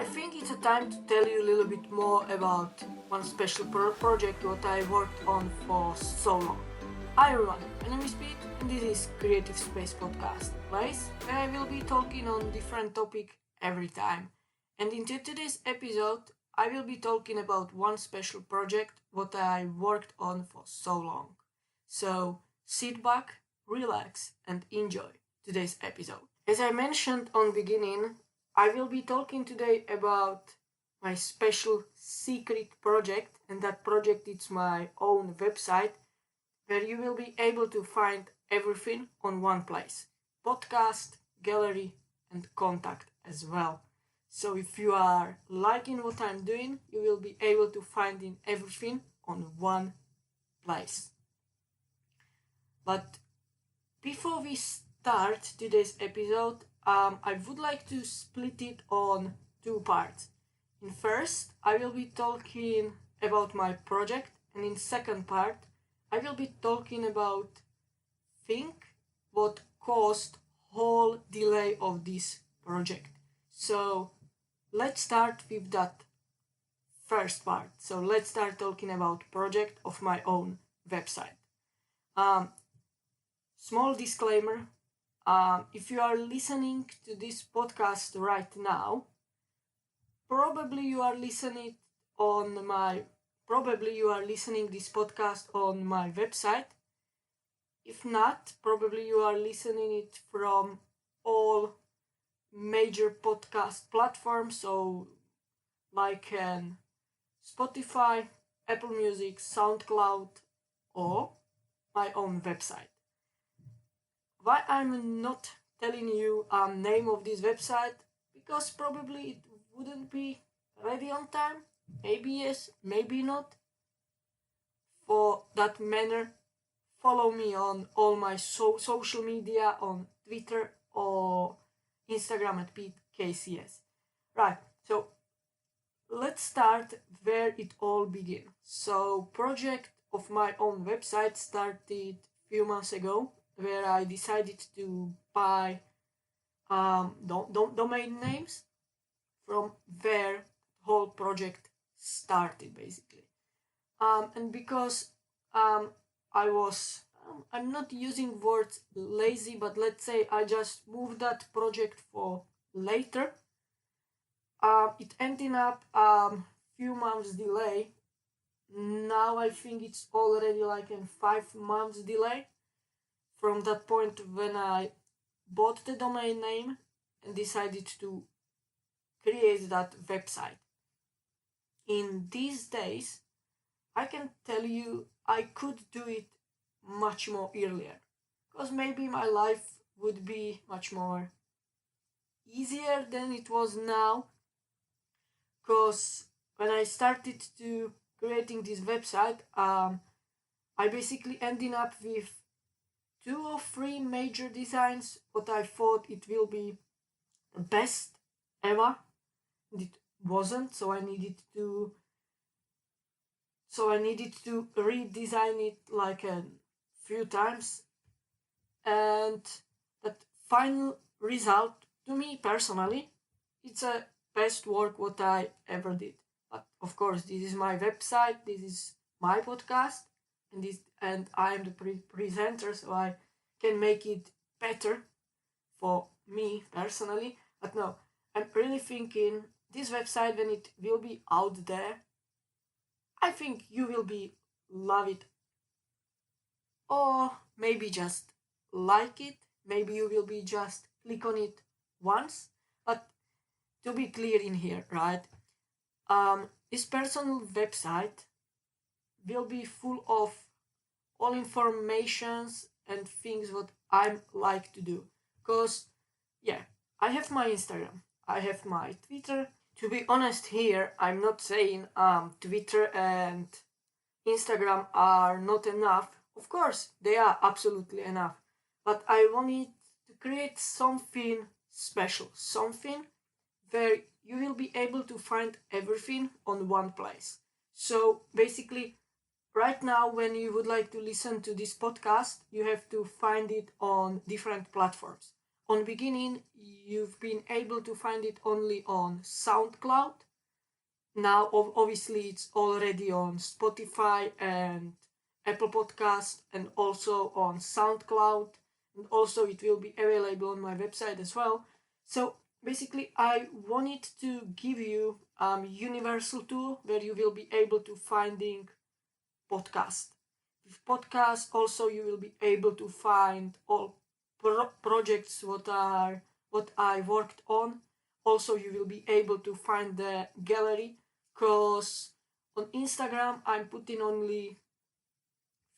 I think it's a time to tell you a little bit more about one special project what I worked on for so long. Hi everyone, my name is Pete and this is Creative Space Podcast, place where I will be talking on different topic every time. And in today's episode, I will be talking about one special project what I worked on for so long. So sit back, relax and enjoy today's episode. As I mentioned on beginning, I will be talking today about my special secret project, and that project is my own website where you will be able to find everything on one place. Podcast, gallery and contact as well. So if you are liking what I'm doing, you will be able to find in everything on one place. But before we start today's episode, I would like to split it on two parts. In first, I will be talking about my project, and in second part, I will be talking about what caused whole delay of this project. So let's start with that first part. So let's start talking about project of my own website. Small disclaimer. If you are listening to this podcast right now, probably you are listening this podcast on my website. If not, probably you are listening it from all major podcast platforms, so like Spotify, Apple Music, SoundCloud, or my own website. Why I'm not telling you name of this website? Because probably it wouldn't be ready on time. Maybe yes, maybe not. For that matter, follow me on all my social media on Twitter or Instagram at petekcs. Right, so let's start where it all began. So project of my own website started few months ago, where I decided to buy domain names from where the whole project started, basically. And because I'm not using words lazy, but let's say I just moved that project for later. It ended up few months delay. Now I think it's already like a 5 months delay from that point when I bought the domain name and decided to create that website. In these days, I can tell you I could do it much more earlier, because maybe my life would be much more easier than it was now. Because when I started to creating this website, I basically ended up with 2 or 3 major designs what I thought it will be the best ever. And it wasn't, so I needed to redesign it like a few times, and that final result, to me personally, it's a best work what I ever did. But of course, this is my website, this is my podcast, and I am the presenter, so I can make it better for me personally. But no, I'm really thinking this website, when it will be out there, I think you will love it, or maybe just like it. Maybe you will be just click on it once. But to be clear in here, right? This personal website will be full of all informations and things what I like to do. Because, yeah, I have my Instagram, I have my Twitter. To be honest here, I'm not saying Twitter and Instagram are not enough. Of course, they are absolutely enough. But I wanted to create something special, something where you will be able to find everything on one place. So basically, right now, when you would like to listen to this podcast, you have to find it on different platforms. On beginning, you've been able to find it only on SoundCloud. Now, obviously, it's already on Spotify and Apple Podcast, and also on SoundCloud, and also it will be available on my website as well. So basically, I wanted to give you a universal tool where you will be able to finding podcast. With podcast, also you will be able to find all projects what I worked on. Also, you will be able to find the gallery, because on Instagram I'm putting only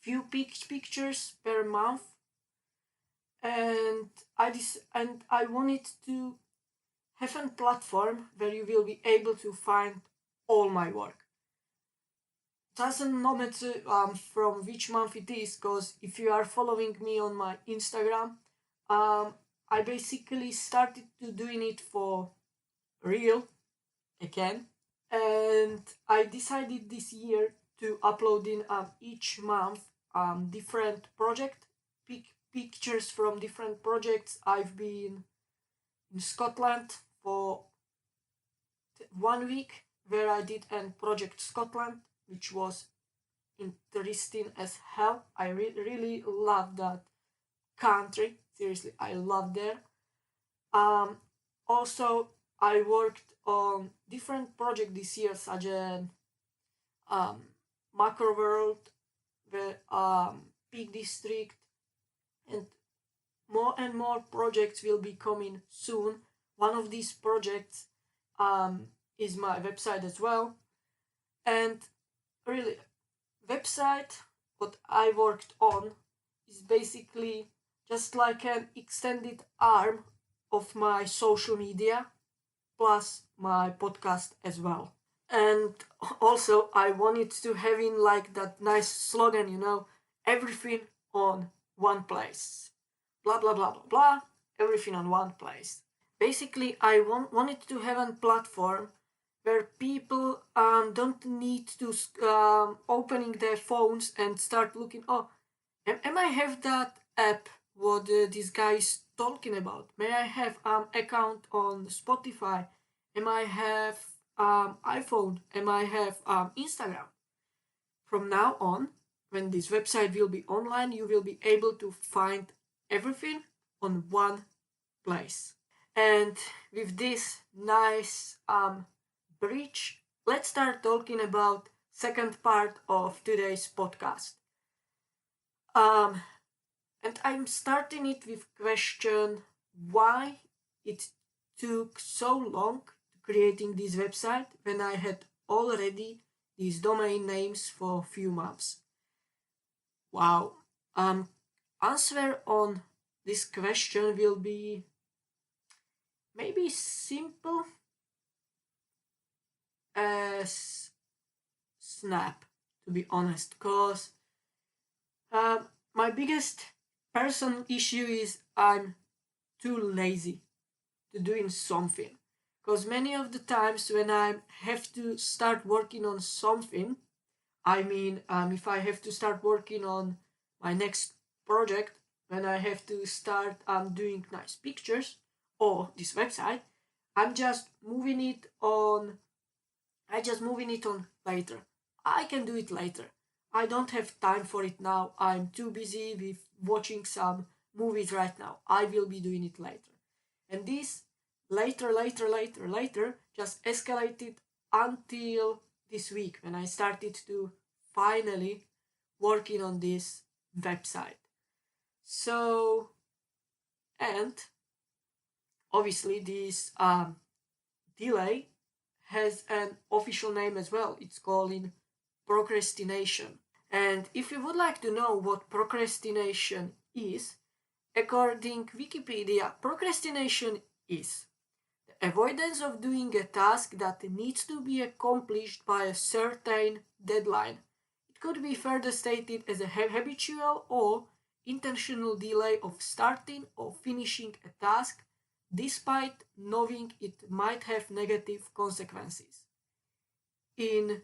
few pictures per month, and I wanted to have a platform where you will be able to find all my work. Doesn't matter from which month it is, because if you are following me on my Instagram, I basically started to doing it for real again, and I decided this year to upload in each month different project pictures from different projects. I've been in Scotland for 1 week where I did a project Scotland, which was interesting as hell. I really love that country. Seriously, I love there. Also, I worked on different projects this year, such as Macro World, the Peak District, and more projects will be coming soon. One of these projects is my website as well, and really, website what I worked on is basically just like an extended arm of my social media plus my podcast as well. And also I wanted to have in like that nice slogan, everything on one place. Blah blah blah blah blah, everything on one place. Basically, I wanted to have a platform where people don't need to opening their phones and start looking. Oh, am I have that app? What this guy is talking about? May I have account on Spotify? Am I have iPhone? Am I have Instagram? From now on, when this website will be online, you will be able to find everything on one place. And with this nice bridge, let's start talking about second part of today's podcast. And I'm starting it with question why it took so long to creating this website when I had already these domain names for a few months. Wow. Answer on this question will be maybe simple as snap, to be honest, because my biggest personal issue is I'm too lazy to doing something, because many of the times when I have to start working on something, if I have to start working on my next project, when I have to start doing nice pictures or this website, I'm just moving it on. Later. I can do it later. I don't have time for it now. I'm too busy with watching some movies right now. I will be doing it later. And this later just escalated until this week when I started to finally working on this website. So, and obviously this delay has an official name as well. It's called procrastination. And if you would like to know what procrastination is, according to Wikipedia, procrastination is the avoidance of doing a task that needs to be accomplished by a certain deadline. It could be further stated as a habitual or intentional delay of starting or finishing a task despite knowing it might have negative consequences. In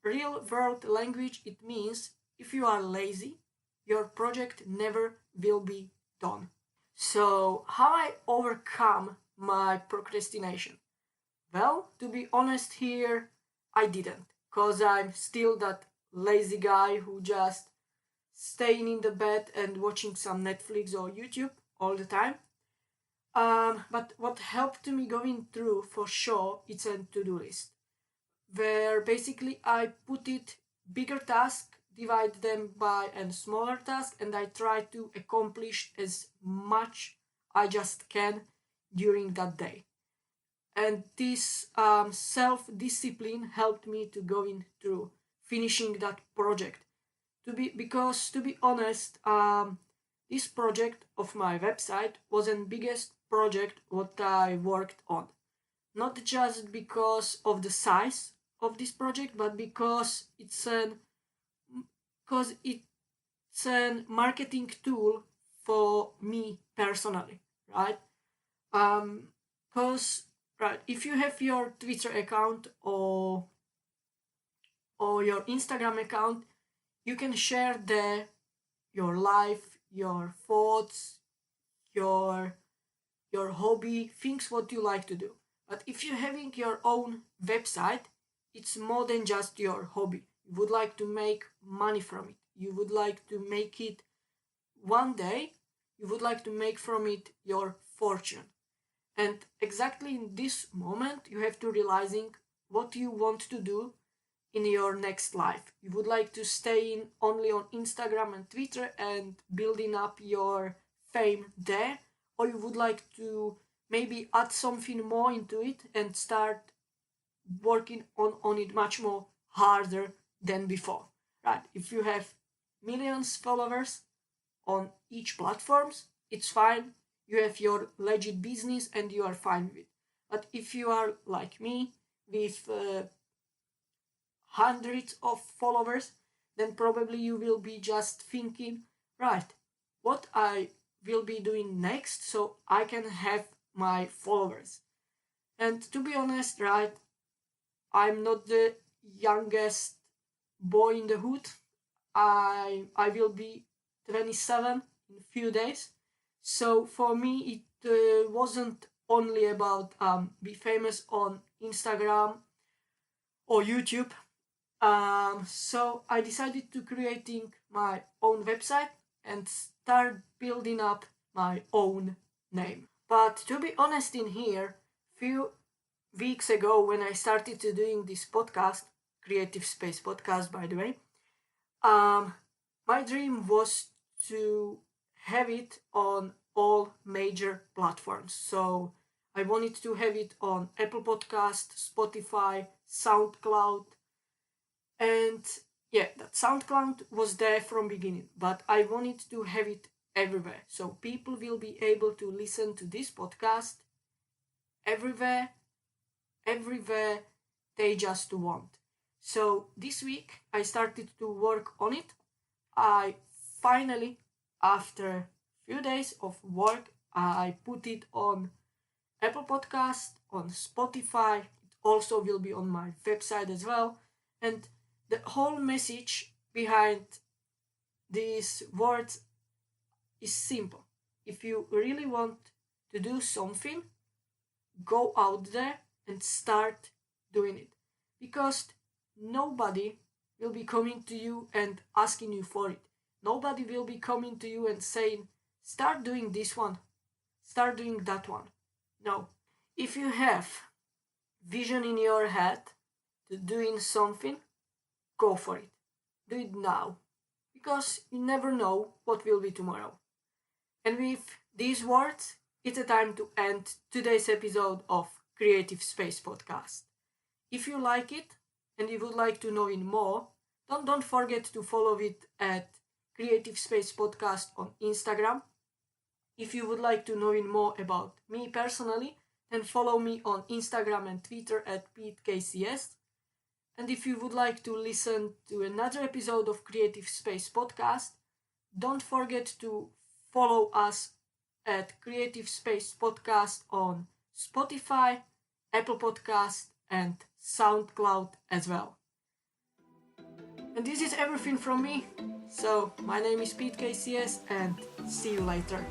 real world language, it means if you are lazy, your project never will be done. So, how I overcome my procrastination? Well, to be honest here, I didn't, cause I'm still that lazy guy who just staying in the bed and watching some Netflix or YouTube all the time. But what helped me going through for sure, it's a to-do list where basically I put it bigger task, divide them by a smaller task, and I try to accomplish as much I just can during that day. And this self-discipline helped me to going through finishing that project. To be honest, this project of my website was the biggest project what I worked on. Not just because of the size of this project, but because it's a marketing tool for me personally, right? Because right, if you have your Twitter account or your Instagram account, you can share there your life, your thoughts, your your hobby, things what you like to do. But if you're having your own website, it's more than just your hobby. You would like to make money from it. You would like to make it one day, you would like to make from it your fortune. And exactly in this moment, you have to realizing what you want to do in your next life. You would like to stay in only on Instagram and Twitter and building up your fame there, or you would like to maybe add something more into it and start working on it much more harder than before. Right? If you have millions followers on each platforms, it's fine. You have your legit business and you are fine with it. But if you are like me with hundreds of followers, then probably you will be just thinking, right, what I will be doing next so I can have my followers. And to be honest, right, I'm not the youngest boy in the hood. I will be 27 in a few days. So for me, it wasn't only about be famous on Instagram or YouTube. So I decided to creating my own website and start building up my own name. But to be honest, in here, few weeks ago when I started to doing this podcast, Creative Space Podcast, by the way, um, my dream was to have it on all major platforms. So I wanted to have it on Apple Podcast, Spotify, SoundCloud, and yeah, that SoundCloud was there from beginning, but I wanted to have it everywhere. So people will be able to listen to this podcast everywhere, everywhere they just want. So this week I started to work on it. I finally, after few days of work, I put it on Apple Podcast, on Spotify. It also will be on my website as well. And the whole message behind these words is simple. If you really want to do something, go out there and start doing it. Because nobody will be coming to you and asking you for it. Nobody will be coming to you and saying, start doing this one, start doing that one. No. If you have vision in your head to doing something, go for it. Do it now. Because you never know what will be tomorrow. And with these words, it's a time to end today's episode of Creative Space Podcast. If you like it and you would like to know in more, don't forget to follow it at Creative Space Podcast on Instagram. If you would like to know in more about me personally, then follow me on Instagram and Twitter at petekcs. And if you would like to listen to another episode of Creative Space Podcast, don't forget to follow us at Creative Space Podcast on Spotify, Apple Podcast, and SoundCloud as well. And this is everything from me. So, my name is petekcs and see you later.